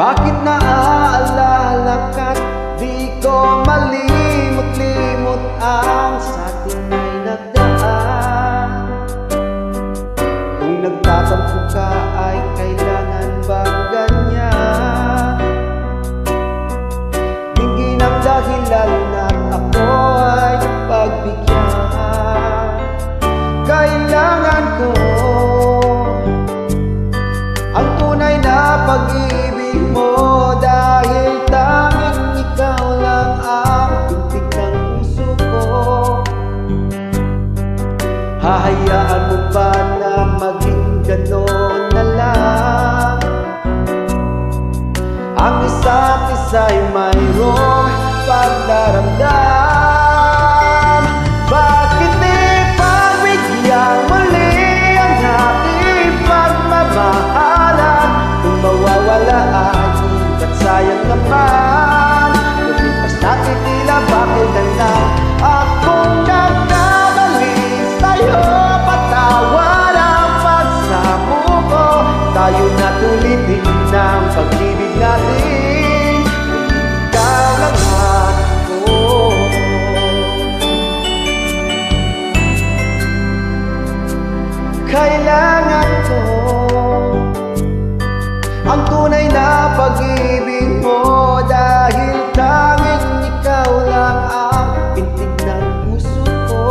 Bakit naaalala ka't di ko malimot-limot ang sa atin ay nagdaan? Kung nagtatampo ka ay kailangan bang ganyan? Tingin ang dahilan na ako ay pagbigyan. Kailangan ko ang tunay na pag-ibig mo, dahil tanging ikaw lang ang pintig ng puso ko. Hahayaan mo ba na maging gano'n na lang? Ang isa't isa'y mayroong pagdaramdam. Bakit di pagbigyan muli ang ating pagmamahalan? Kung mawawala ay ba't sayang naman? Lumipas natin tila bakit na lang akong nagkamali sa'yo. Patawad ang pagsamo ko, tayo na tulitin ng pag-ibig natin. Ikaw lang ako. Kailangan ko ang tunay na pag-ibig mo, dahil tanging ikaw lang ang pintig ng puso ko.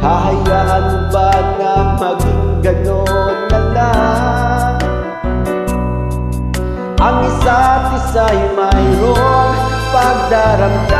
Hahayaan mo ba na maging gano'n na lang? Ang isa't isa'y mayroong pagdaramdam.